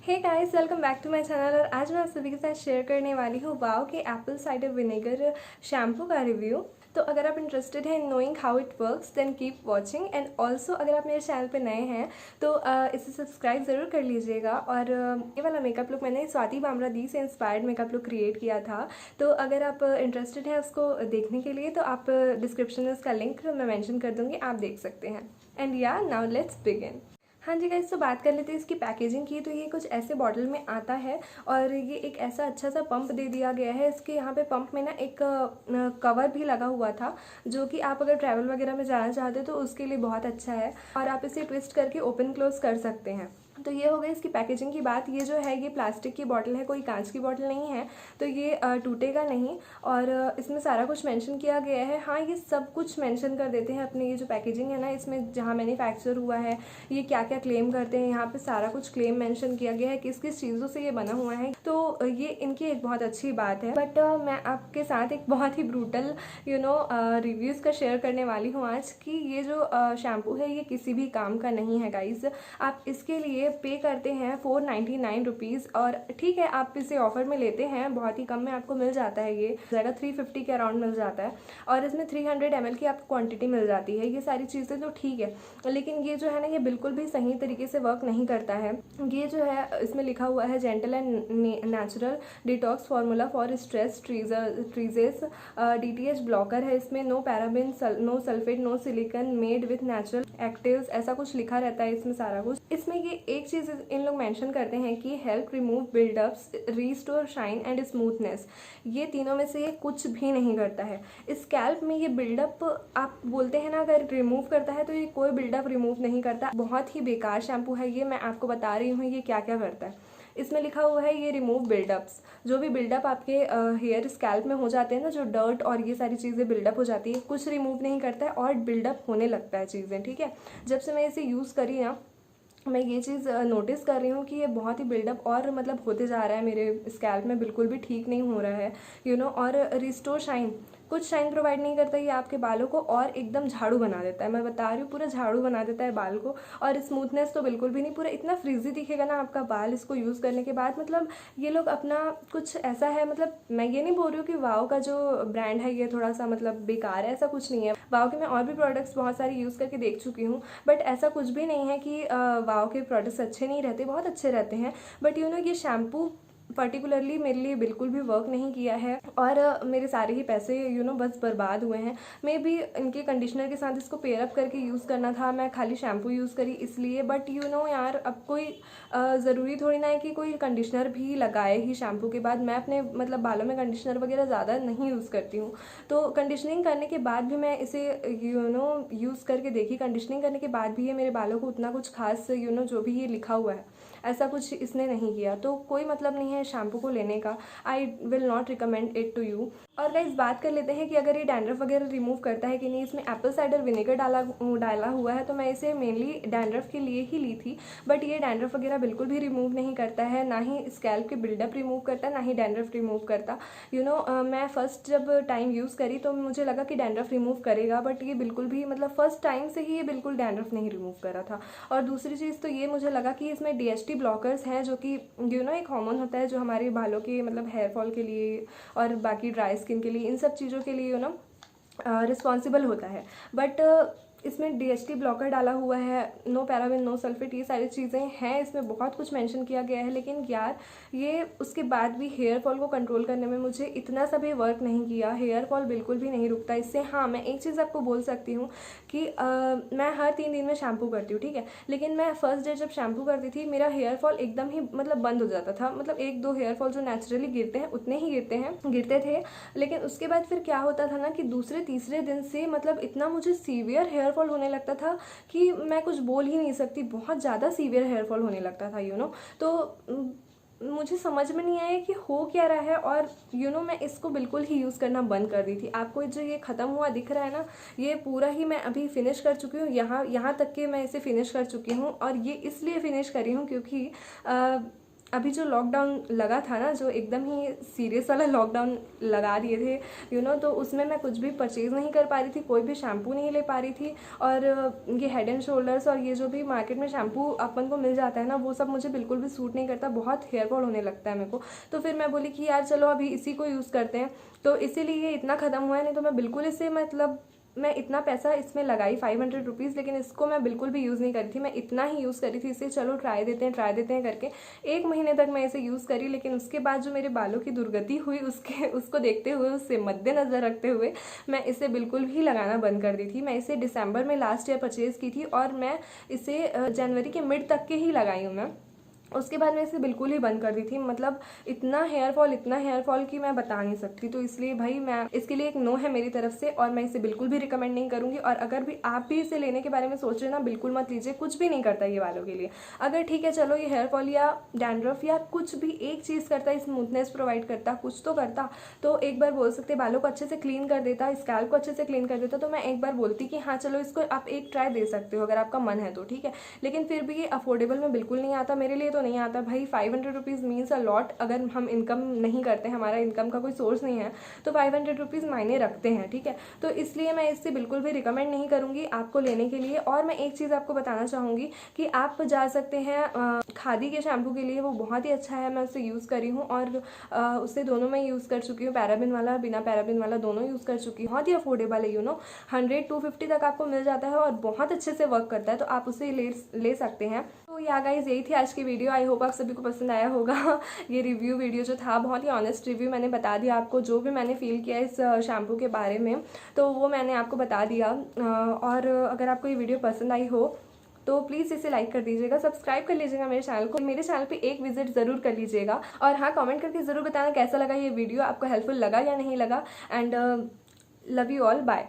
Hey guys, welcome back to my channel. और आज मैं आप सभी के साथ शेयर करने वाली हूँ वाव के एप्पल साइडर विनेगर शैम्पू का रिव्यू। तो अगर आप इंटरेस्टेड हैं in knowing how it works then keep watching. And also अगर आप मेरे चैनल पे नए हैं तो इसे सब्सक्राइब ज़रूर कर लीजिएगा। और ये वाला मेकअप लुक मैंने स्वाति बामरा दी से इंस्पायर्ड मेकअप लुक क्रिएट किया था। तो अगर आप इंटरेस्टेड हैं उसको देखने के लिए तो आप डिस्क्रिप्शन में उसका लिंक मैं मेंशन कर दूँगी, आप देख सकते हैं। एंड या नाउ लेट्स बिगिन। हाँ जी गाइस, तो बात कर लेते हैं इसकी पैकेजिंग की। तो ये कुछ ऐसे बॉटल में आता है और ये एक ऐसा अच्छा सा पंप दे दिया गया है। इसके यहाँ पे पंप में ना एक कवर भी लगा हुआ था, जो कि आप अगर ट्रैवल वगैरह में जाना चाहते हो तो उसके लिए बहुत अच्छा है। और आप इसे ट्विस्ट करके ओपन क्लोज कर सकते हैं। तो ये हो गई इसकी पैकेजिंग की बात। ये जो है ये प्लास्टिक की बॉटल है, कोई कांच की बॉटल नहीं है, तो ये टूटेगा नहीं। और इसमें सारा कुछ मेंशन किया गया है। हाँ, ये सब कुछ मेंशन कर देते हैं अपनी ये जो पैकेजिंग है ना, इसमें जहाँ मैन्युफैक्चर हुआ है, ये क्या क्या क्लेम करते हैं, यहाँ पे सारा कुछ क्लेम मेंशन किया गया है, किस किस चीज़ों से ये बना हुआ है। तो ये इनकी एक बहुत अच्छी बात है। बट मैं आपके साथ एक बहुत ही ब्रूटल रिव्यूज़ का शेयर करने वाली हूँ आज, कि ये जो शैम्पू है ये किसी भी काम का नहीं है गाइज। आप इसके लिए पे करते हैं 499 रुपीज़। और ठीक है, आप इसे ऑफर में लेते हैं, बहुत ही कम में आपको मिल जाता है। ये ज़्यादा 350 के अराउंड मिल जाता है और इसमें 300 ml की आपको क्वांटिटी मिल जाती है। ये सारी चीज़ें तो ठीक है, लेकिन ये जो है ना, ये बिल्कुल भी सही तरीके से वर्क नहीं करता है। ये जो है इसमें लिखा हुआ है gentle and natural detox formula for stress tresses DTH blocker है। इसमें no paraben, no sulphate, no silicone, made with natural actives, ऐसा कुछ लिखा रहता है इसमें सारा कुछ। इसमें ये एक चीज़ इन लोग मेंशन करते हैं कि help remove buildups, restore shine and smoothness. ये तीनों में से ये कुछ भी नहीं करता है। स्कैल्प में ये बिल्डअप आप बोलते हैं ना, अगर रिमूव करता है तो ये कोई बिल्डअप रिमूव नहीं करता। बहुत ही बेकार शैम्पू है ये, मैं आपको बता रही हूँ ये क्या क्या करता है। इसमें लिखा हुआ है ये रिमूव बिल्डअप्स, जो भी बिल्डअप आपके हेयर स्कैल्प में हो जाते हैं ना, जो डर्ट और ये सारी चीज़ें बिल्डअप हो जाती है, कुछ रिमूव नहीं करता है और बिल्डअप होने लगता है चीज़ें। ठीक है, जब से मैं इसे यूज़ करी ना, मैं ये चीज़ नोटिस कर रही हूँ कि ये बहुत ही बिल्डअप और मतलब होते जा रहा है मेरे स्कैल्प में, बिल्कुल भी ठीक नहीं हो रहा है और रिस्टोर शाइन, कुछ शाइन प्रोवाइड नहीं करता ये आपके बालों को, और एकदम झाड़ू बना देता है। मैं बता रही हूँ, पूरा झाड़ू बना देता है बाल को। और स्मूथनेस तो बिल्कुल भी नहीं, पूरा इतना फ्रीजी दिखेगा ना आपका बाल इसको यूज़ करने के बाद। मतलब ये लोग अपना कुछ ऐसा है, मतलब मैं ये नहीं बोल रही हूँ कि वाव का जो ब्रांड है ये थोड़ा सा मतलब बेकार है, ऐसा कुछ नहीं है। वाव के मैं और भी प्रोडक्ट्स बहुत सारी यूज़ करके देख चुकी हूँ, बट ऐसा कुछ भी नहीं है कि वाव के प्रोडक्ट्स अच्छे नहीं रहते, बहुत अच्छे रहते हैं। बट ये शैम्पू पर्टिकुलरली मेरे लिए बिल्कुल भी वर्क नहीं किया है और मेरे सारे ही पैसे बस बर्बाद हुए हैं। मे भी इनके कंडीशनर के साथ इसको पेयरअप करके यूज़ करना था, मैं खाली शैम्पू यूज़ करी इसलिए। बट यार, अब कोई ज़रूरी थोड़ी ना है कि कोई कंडीशनर भी लगाए ही शैम्पू के बाद। मैं अपने मतलब बालों में कंडीशनर वगैरह ज़्यादा नहीं यूज़ करती हूँ, तो कंडीशनिंग करने के बाद भी मैं इसे यूज़ करके देखी। कंडीशनिंग करने के बाद भी ये मेरे बालों को उतना कुछ खास जो भी ये लिखा हुआ है ऐसा कुछ इसने नहीं किया, तो कोई मतलब नहीं है शैम्पू को लेने का। I will not recommend it to you. और गाइस, बात कर लेते हैं कि अगर ये डैंड्रफ वगैरह रिमूव करता है कि नहीं। इसमें एप्पल साइडर विनेगर डाला हुआ है, तो मैं इसे मेनली डैंड्रफ के लिए ही ली थी। बट ये डैंड्रफ वगैरह बिल्कुल भी रिमूव नहीं करता है, ना ही स्कैल्प के बिल्डअप रिमूव करता है, ना ही डैंड्रफ रिमूव करता। मैं फर्स्ट जब टाइम यूज़ करी तो मुझे लगा कि डैंड्रफ रिमूव करेगा, बट ये बिल्कुल भी मतलब फर्स्ट टाइम से ही ये बिल्कुल डैंड्रफ नहीं रिमूव कर रहा था। और दूसरी चीज़ तो ये मुझे लगा कि इसमें DHT ब्लॉकर्स हैं, जो कि एक हार्मोन होता है जो हमारे बालों के मतलब हेयर फॉल के लिए और बाकी ड्राई स्किन के लिए, इन सब चीज़ों के लिए रिस्पॉन्सिबल होता है। बट इसमें DHT ब्लॉकर डाला हुआ है, नो पैराबिन, नो सल्फेट, ये सारी चीज़ें हैं। इसमें बहुत कुछ मेंशन किया गया है, लेकिन यार ये उसके बाद भी हेयर फॉल को कंट्रोल करने में मुझे इतना सा भी वर्क नहीं किया। हेयर फॉल बिल्कुल भी नहीं रुकता इससे। हाँ, मैं एक चीज़ आपको बोल सकती हूँ कि मैं हर 3 दिन में शैम्पू करती हूँ, ठीक है, लेकिन मैं फर्स्ट डे जब शैम्पू करती थी मेरा हेयर फॉल एकदम ही मतलब बंद हो जाता था। मतलब 1-2 हेयर फॉल जो नेचुरली गिरते हैं उतने ही गिरते थे, लेकिन उसके बाद फिर क्या होता था ना कि दूसरे तीसरे दिन से मतलब इतना मुझे सीवियर हेयर फॉल होने लगता था कि मैं कुछ बोल ही नहीं सकती। बहुत ज़्यादा सीवियर हेयर फॉल होने लगता था तो मुझे समझ में नहीं आया कि हो क्या रहा है। और मैं इसको बिल्कुल ही यूज़ करना बंद कर दी थी। आपको जो ये ख़त्म हुआ दिख रहा है ना, ये पूरा ही मैं अभी फिनिश कर चुकी हूँ। यहाँ तक कि मैं इसे फिनिश कर चुकी हूँ, और ये इसलिए फिनिश करी हूँ क्योंकि अभी जो लॉकडाउन लगा था ना, जो एकदम ही सीरियस वाला लॉकडाउन लगा दिए थे तो उसमें मैं कुछ भी परचेज़ नहीं कर पा रही थी, कोई भी शैम्पू नहीं ले पा रही थी। और ये हेड एंड शोल्डर्स और ये जो भी मार्केट में शैम्पू अपन को मिल जाता है ना, वो सब मुझे बिल्कुल भी सूट नहीं करता, बहुत हेयर फॉल होने लगता है मेरे को। तो फिर मैं बोली कि यार चलो अभी इसी को यूज़ करते हैं, तो इसीलिए इतना ख़त्म हुआ है, नहीं तो मैं बिल्कुल इसे मतलब मैं इतना पैसा इसमें लगाई 500 रुपीज़, लेकिन इसको मैं बिल्कुल भी यूज़ नहीं करी थी। मैं इतना ही यूज़ करी थी इसे, चलो ट्राई देते हैं करके 1 महीने तक मैं इसे यूज़ करी। लेकिन उसके बाद जो मेरे बालों की दुर्गति हुई उसको देखते हुए, उससे मद्देनज़र रखते हुए मैं इसे बिल्कुल भी लगाना बंद कर दी थी। मैं इसे दिसंबर में लास्ट ईयर परचेज़ की थी और मैं इसे जनवरी के मिड तक के ही लगाई हूँ मैं। उसके बाद मैं इसे बिल्कुल ही बंद कर दी थी। मतलब इतना हेयर फॉल कि मैं बता नहीं सकती। तो इसलिए भाई मैं इसके लिए एक नो है मेरी तरफ से, और मैं इसे बिल्कुल भी रिकमेंड नहीं करूँगी। और अगर भी आप भी इसे लेने के बारे में सोच रहे हैं ना, बिल्कुल मत लीजिए, कुछ भी नहीं करता ये बालों के लिए। अगर ठीक है चलो ये हेयर फॉल या डैंड्रफ या कुछ भी एक चीज़ करता, स्मूथनेस प्रोवाइड करता, कुछ तो करता, तो एक बार बोल सकते बालों को अच्छे से क्लीन कर देता, स्कैल्प को अच्छे से क्लीन कर देता, तो मैं एक बार बोलती कि हाँ चलो इसको आप एक ट्राई दे सकते हो अगर आपका मन है तो, ठीक है। लेकिन फिर भी ये अफोर्डेबल में बिल्कुल नहीं आता, मेरे लिए तो नहीं आता भाई। 500 रुपीज़ मीन्स अ लॉट। अगर हम इनकम नहीं करते, हमारा इनकम का कोई सोर्स नहीं है, तो 500 रुपीज़ मायने रखते हैं, ठीक है। तो इसलिए मैं इससे बिल्कुल भी रिकमेंड नहीं करूँगी आपको लेने के लिए। और मैं एक चीज़ आपको बताना चाहूँगी कि आप जा सकते हैं खादी के शैम्पू के लिए, वो बहुत ही अच्छा है, मैं उसे यूज़ करी हूँ और उससे दोनों मैं यूज़ कर चुकी हूँ, पैराबिन वाला बिना पैराबिन वाला दोनों यूज़ कर चुकी हूँ। बहुत ही अफोर्डेबल है 100-250 तक आपको मिल जाता है और बहुत अच्छे से वर्क करता है, तो आप उसे ले सकते हैं। तो या गाइस यही थी आज की वीडियो। आई होप आप सभी को पसंद आया होगा। ये रिव्यू वीडियो जो था बहुत ही ऑनेस्ट रिव्यू, मैंने बता दिया आपको जो भी मैंने फील किया इस शैम्पू के बारे में, तो वो मैंने आपको बता दिया। और अगर आपको ये वीडियो पसंद आई हो तो प्लीज़ इसे लाइक कर दीजिएगा, सब्सक्राइब कर लीजिएगा मेरे चैनल को, मेरे चैनल पे एक विजिट ज़रूर कर लीजिएगा। और हाँ, कमेंट करके ज़रूर बताना कैसा लगा ये वीडियो, आपको हेल्पफुल लगा या नहीं लगा। And love you all, bye.